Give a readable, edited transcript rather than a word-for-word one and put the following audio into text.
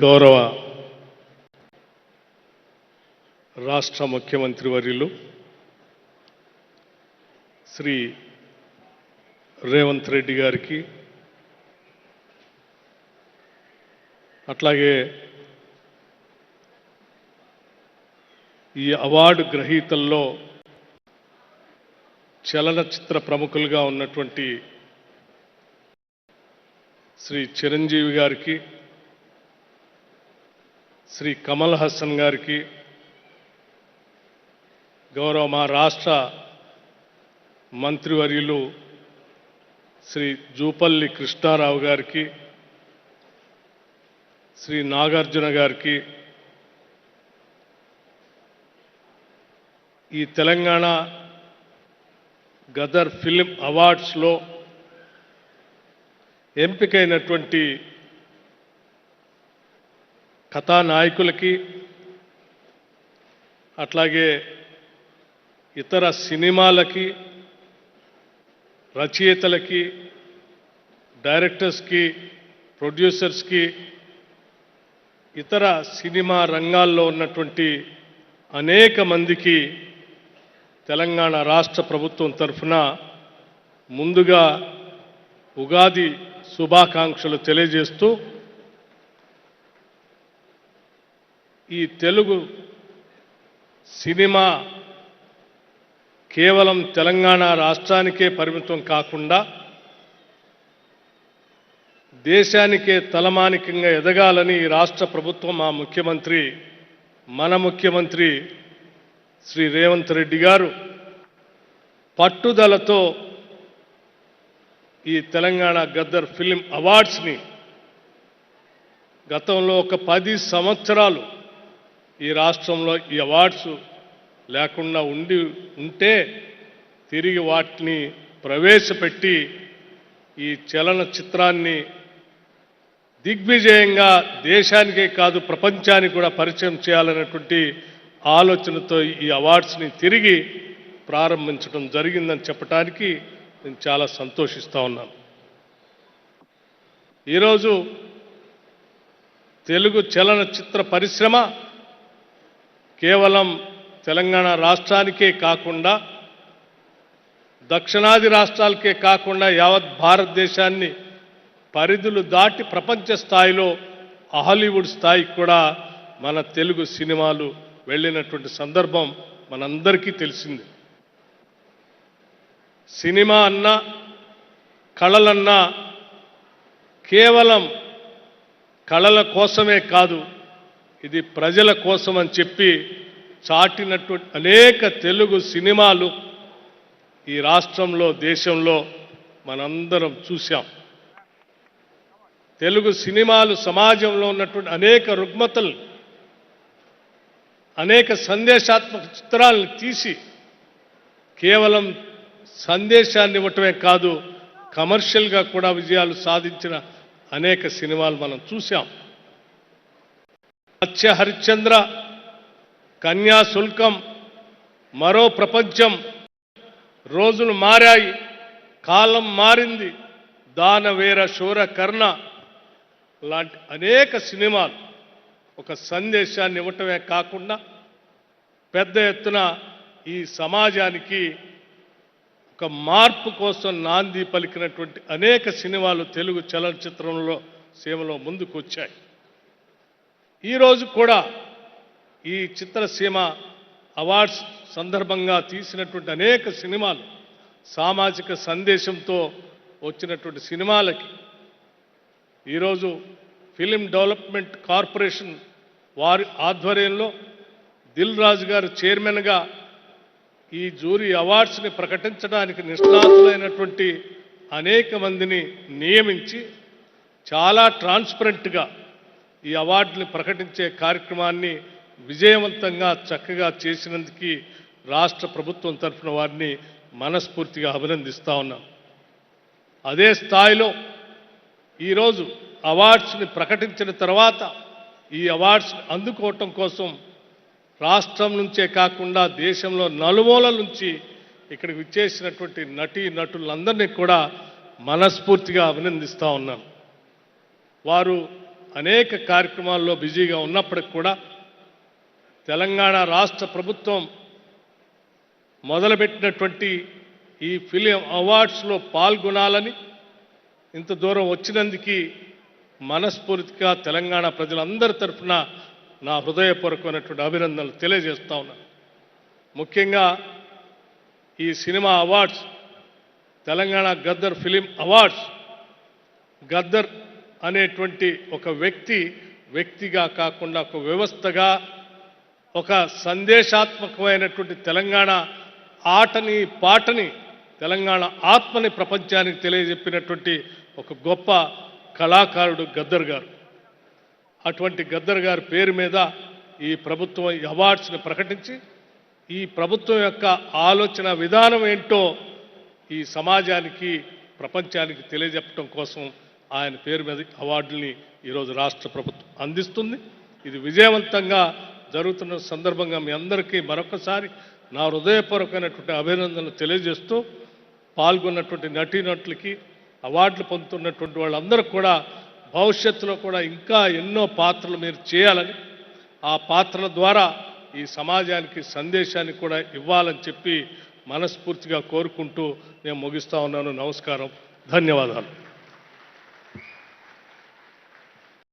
గౌరవ రాష్ట్ర ముఖ్యమంత్రి వర్యులు శ్రీ రేవంత్ రెడ్డి గారికి, అట్లాగే ఈ అవార్డు గ్రహీతల్లో చలనచిత్ర ప్రముఖులుగా ఉన్నటువంటి శ్రీ చిరంజీవి గారికి, శ్రీ కమల్ హాసన్ గారికి, గౌరవ మా రాష్ట్ర మంత్రివర్యులు శ్రీ జూపల్లి కృష్ణారావు గారికి, శ్రీ నాగార్జున గారికి, ఈ తెలంగాణ గదర్ ఫిలిం అవార్డ్స్లో ఎంపికైనటువంటి కథానాయకులకి, అట్లాగే ఇతర సినిమాలకి, రచయితలకి, డైరెక్టర్స్కి, ప్రొడ్యూసర్స్కి, ఇతర సినిమా రంగాల్లో ఉన్నటువంటి అనేక మందికి తెలంగాణ రాష్ట్ర ప్రభుత్వం తరఫున ముందుగా ఉగాది శుభాకాంక్షలు తెలియజేస్తూ, ఈ తెలుగు సినిమా కేవలం తెలంగాణ రాష్ట్రానికే పరిమితం కాకుండా దేశానికే తలమానికంగా ఎదగాలని ఈ రాష్ట్ర ప్రభుత్వం, మా ముఖ్యమంత్రి, మన ముఖ్యమంత్రి శ్రీ రేవంత్ రెడ్డి గారు పట్టుదలతో ఈ తెలంగాణ గద్దర్ ఫిలిం అవార్డ్స్ని గతంలో ఒక 10 సంవత్సరాలు ఈ రాష్ట్రంలో ఈ అవార్డ్స్ లేకుండా ఉంటే తిరిగి వాటిని ప్రవేశపెట్టి ఈ చలనచిత్రాన్ని దిగ్విజయంగా దేశానికే కాదు ప్రపంచానికి కూడా పరిచయం చేయాలనేటువంటి ఆలోచనతో ఈ అవార్డ్స్ని తిరిగి ప్రారంభించడం జరిగిందని చెప్పడానికి నేను చాలా సంతోషిస్తూ ఉన్నాను. ఈరోజు తెలుగు చలనచిత్ర పరిశ్రమ కేవలం తెలంగాణ రాష్ట్రానికే కాకుండా దక్షిణాది రాష్ట్రాలకే కాకుండా యావత్ భారతదేశాన్ని పరిధులు దాటి ప్రపంచ స్థాయిలో హాలీవుడ్ స్థాయికి కూడా మన తెలుగు సినిమాలు వెళ్ళినటువంటి సందర్భం మనందరికీ తెలిసింది. సినిమా అన్నా కళలన్నా కేవలం కళల కోసమే కాదు, ఇది ప్రజల కోసం అని చెప్పి చాటినటువంటి అనేక తెలుగు సినిమాలు ఈ రాష్ట్రంలో, దేశంలో మనందరం చూశాం. తెలుగు సినిమాలు సమాజంలో ఉన్నటువంటి అనేక రుగ్మతలు, అనేక సందేశాత్మక చిత్రాలను తీసి కేవలం సందేశాన్ని ఇవ్వటమే కాదు, కమర్షియల్గా కూడా విజయాలు సాధించిన అనేక సినిమాలు మనం చూశాం. సత్య హరిశ్చంద్ర, కన్యాశుల్కం, మరో ప్రపంచం, రోజులు మారాయి, కాలం మారింది, దానవీర శూర కర్ణ లాంటి అనేక సినిమాలు ఒక సందేశాన్ని ఇవ్వటమే కాకుండా పెద్ద ఎత్తున ఈ సమాజానికి ఒక మార్పు కోసం నాంది పలికినటువంటి అనేక సినిమాలు తెలుగు చలనచిత్రంలో సీమలో ముందుకు వచ్చాయి. ఈరోజు కూడా ఈ చిత్రసీమ అవార్డ్స్ సందర్భంగా తీసినటువంటి అనేక సినిమాలు సామాజిక సందేశంతో వచ్చినటువంటి సినిమాలకి ఈరోజు ఫిలిం డెవలప్మెంట్ కార్పొరేషన్ వారి ఆధ్వర్యంలో దిల్ రాజు గారు చైర్మన్గా ఈ జ్యూరీ అవార్డ్స్ని ప్రకటించడానికి నిష్ణాతులైనటువంటి అనేక మందిని నియమించి చాలా ట్రాన్స్పరెంట్గా ఈ అవార్డుని ప్రకటించే కార్యక్రమాన్ని విజయవంతంగా చక్కగా చేసినందుకు రాష్ట్ర ప్రభుత్వం తరఫున వారిని మనస్ఫూర్తిగా అభినందిస్తూ ఉన్నాం. అదే స్థాయిలో ఈరోజు అవార్డ్స్ని ప్రకటించిన తర్వాత ఈ అవార్డ్స్ని అందుకోవటం కోసం రాష్ట్రం నుంచే కాకుండా దేశంలో నలుమూలల నుంచి ఇక్కడికి విచ్చేసినటువంటి నటీ నటులందరినీ కూడా మనస్ఫూర్తిగా అభినందిస్తూ ఉన్నాను. వారు అనేక కార్యక్రమాల్లో బిజీగా ఉన్నప్పటికి కూడా తెలంగాణ రాష్ట్ర ప్రభుత్వం మొదలుపెట్టినటువంటి ఈ ఫిలిం అవార్డ్స్లో పాల్గొనాలని ఇంత దూరం వచ్చినందుకు మనస్ఫూర్తిగా తెలంగాణ ప్రజలందరి తరఫున నా హృదయపూర్వకమైనటువంటి అభినందనలు తెలియజేస్తా ఉన్నాను. ముఖ్యంగా ఈ cinema awards, Telangana Gaddar film awards, Gaddar అనేటువంటి ఒక వ్యక్తిగా కాకుండా ఒక వ్యవస్థగా, ఒక సందేశాత్మకమైనటువంటి తెలంగాణ ఆటని పాటని, తెలంగాణ ఆత్మని ప్రపంచానికి తెలియజెప్పినటువంటి ఒక గొప్ప కళాకారుడు గద్దర్ గారు. అటువంటి గద్దర్ గారి పేరు మీద ఈ ప్రభుత్వం ఈ అవార్డ్స్ని ప్రకటించి ఈ ప్రభుత్వం యొక్క ఆలోచన విధానం ఏంటో ఈ సమాజానికి, ప్రపంచానికి తెలియజెప్పడం కోసం ఆయన పేరు మీద అవార్డుల్ని ఈరోజు రాష్ట్ర ప్రభుత్వం అందిస్తుంది. ఇది విజయవంతంగా జరుగుతున్న సందర్భంగా మీ అందరికీ మరొకసారి నా హృదయపూర్వకమైనటువంటి అభినందనలు తెలియజేస్తూ, పాల్గొన్నటువంటి నటీనటులకి, అవార్డులు పొందుతున్నటువంటి వాళ్ళందరూ కూడా భవిష్యత్తులో కూడా ఇంకా ఎన్నో పాత్రలు మీరు చేయాలని, ఆ పాత్రల ద్వారా ఈ సమాజానికి సందేశాన్ని కూడా ఇవ్వాలని చెప్పి మనస్ఫూర్తిగా కోరుకుంటూ నేను ముగిస్తా ఉన్నాను. నమస్కారం, ధన్యవాదాలు.